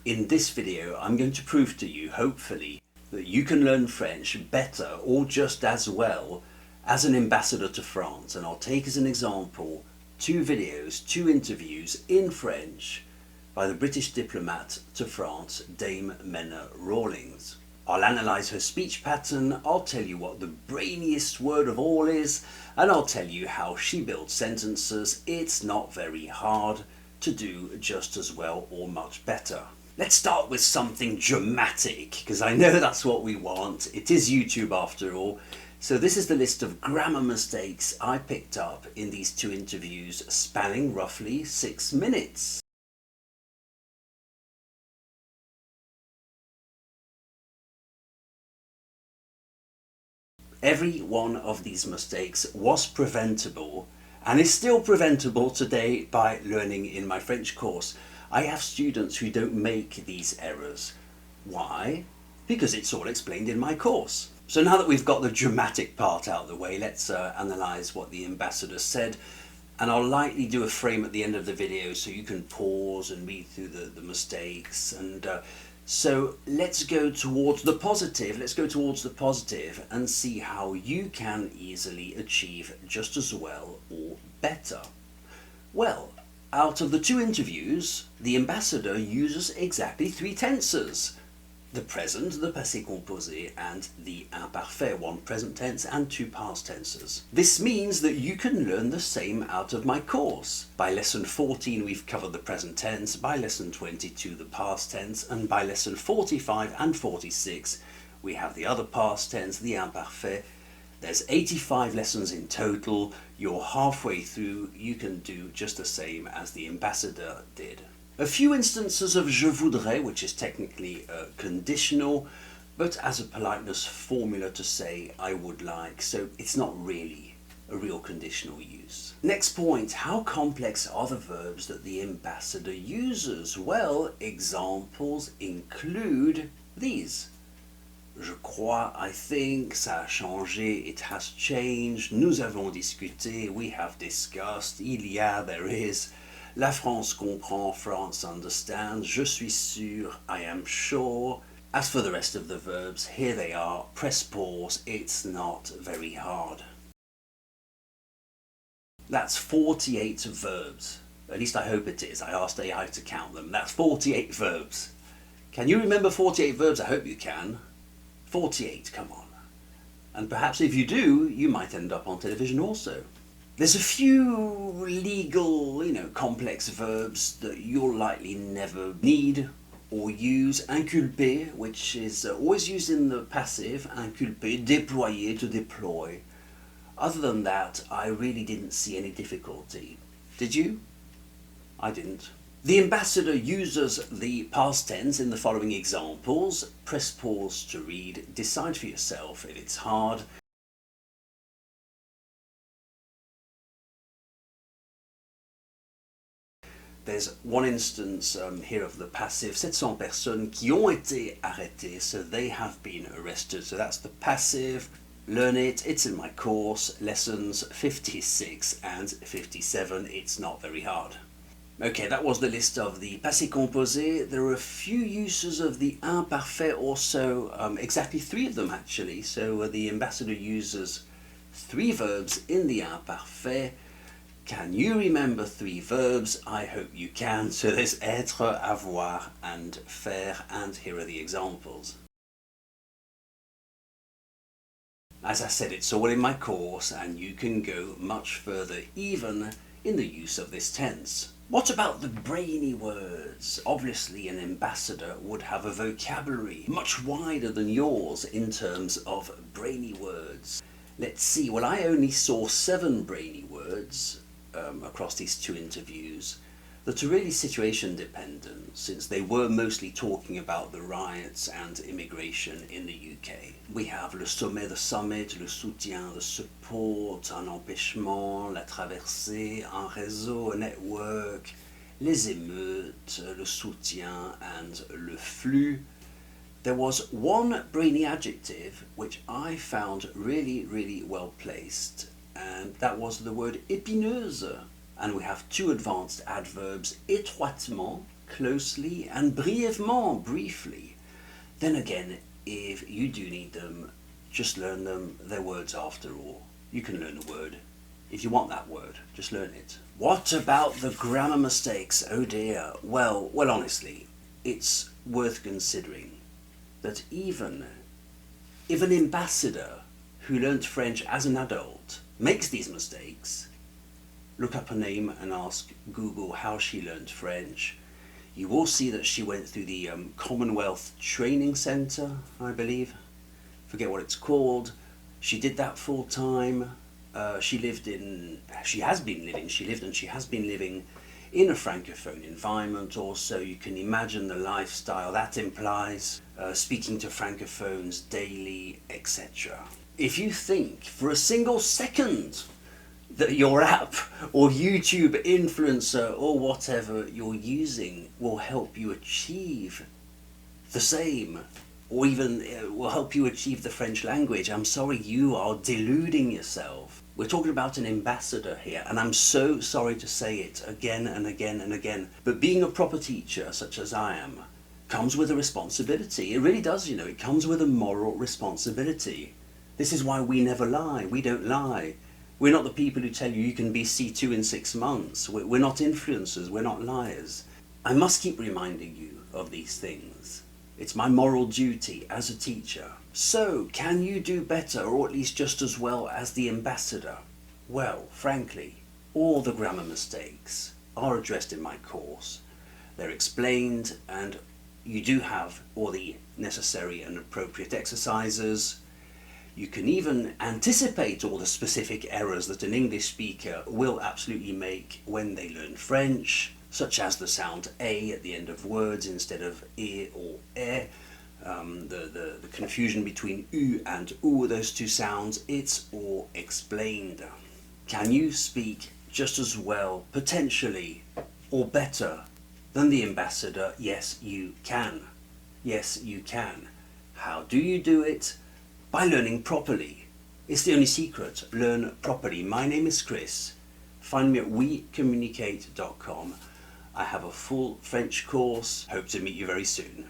In this video, I'm going to prove to you, hopefully, that you can learn French better or just as well as an ambassador to France. And I'll take as an example 2 videos, 2 interviews in French by the British diplomat to France, Dame Menna Rawlings. I'll analyse her speech pattern, I'll tell you what the brainiest word of all is, and I'll tell you how she builds sentences. It's not very hard to do just as well or much better. Let's start with something dramatic, because I know that's what we want. It is YouTube after all. So this is the list of grammar mistakes I picked up in these 2 interviews, spanning roughly 6 minutes. Every one of these mistakes was preventable and is still preventable today by learning in my French course. I have students who don't make these errors. Why? Because it's all explained in my course. So now that we've got the dramatic part out of the way, let's analyse what the ambassador said. And I'll lightly do a frame at the end of the video so you can pause and read through the mistakes. And so let's go towards the positive. Let's go towards the positive and see how you can easily achieve just as well or better. Well, out of the 2 interviews, the ambassador uses exactly 3 tenses. The present, the passé composé, and the imparfait, 1 present tense and 2 past tenses. This means that you can learn the same out of my course. By lesson 14 we've covered the present tense, by lesson 22 the past tense, and by lesson 45 and 46 we have the other past tense, the imparfait. There's 85 lessons in total. You're halfway through. You can do just the same as the ambassador did. A few instances of je voudrais, which is technically conditional, but as a politeness formula to say I would like, so it's not really a real conditional use. Next point, how complex are the verbs that the ambassador uses? Well, examples include these. Je crois, I think, ça a changé, it has changed, nous avons discuté, we have discussed, il y a, there is, la France comprend, France understands, je suis sûr, I am sure. As for the rest of the verbs, here they are, press pause, it's not very hard. That's 48 verbs, at least I hope it is. I asked AI to count them. That's 48 verbs. Can you remember 48 verbs? I hope you can. 48, come on. And perhaps if you do, you might end up on television also. There's a few legal, complex verbs that you'll likely never need or use. Inculper, which is always used in the passive. Inculper, déployer, to deploy. Other than that, I really didn't see any difficulty. Did you? I didn't. The ambassador uses the past tense in the following examples. Press pause to read. Decide for yourself if it's hard. There's one instance here of the passive, 700 personnes qui ont été arrêtées, so they have been arrested. So that's the passive. Learn it, it's in my course, lessons 56 and 57. It's not very hard. Okay, that was the list of the passé composé. There are a few uses of the imparfait also, exactly 3 of them actually. So the ambassador uses 3 verbs in the imparfait. Can you remember 3 verbs? I hope you can. So there's être, avoir, and faire, and here are the examples. As I said, it's all in my course, and you can go much further even in the use of this tense. What about the brainy words? Obviously an ambassador would have a vocabulary much wider than yours in terms of brainy words. Let's see, well, I only saw 7 brainy words across these 2 interviews that are really situation dependent, since they were mostly talking about the riots and immigration in the UK. We have le sommet, the summit, le soutien, the support, un empêchement, la traversée, un réseau, a network, les émeutes, le soutien, and le flux. There was one brainy adjective which I found really, really well placed, and that was the word épineuse. And we have 2 advanced adverbs, étroitement, closely, and brièvement, briefly. Then again, if you do need them, just learn them. They're words after all. You can learn a word. If you want that word, just learn it. What about the grammar mistakes? Oh dear. Well, honestly, it's worth considering that even if an ambassador who learnt French as an adult makes these mistakes, look up her name and ask Google how she learnt French. You will see that she went through the Commonwealth Training Centre, I believe. Forget what it's called. She did that full time. She lived and she has been living in a francophone environment also. You can imagine the lifestyle that implies, speaking to francophones daily, etc. If you think for a single second that your app or YouTube influencer or whatever you're using will help you achieve the same, or even will help you achieve the French language, I'm sorry, you are deluding yourself. We're talking about an ambassador here, and I'm so sorry to say it again and again and again, but being a proper teacher, such as I am, comes with a responsibility. It really does, you know, it comes with a moral responsibility. This is why we never lie. We don't lie. We're not the people who tell you you can be C2 in 6 months. We're not influencers. We're not liars. I must keep reminding you of these things. It's my moral duty as a teacher. So, can you do better, or at least just as well as the ambassador? Well, frankly, all the grammar mistakes are addressed in my course. They're explained, and you do have all the necessary and appropriate exercises. You can even anticipate all the specific errors that an English speaker will absolutely make when they learn French, such as the sound A at the end of words instead of E or E, the confusion between U and U, those two sounds. It's all explained. Can you speak just as well, potentially, or better than the ambassador? Yes, you can. Yes, you can. How do you do it? By learning properly. It's the only secret. Learn properly. My name is Chris. Find me at wecommunicate.com. I have a full French course. Hope to meet you very soon.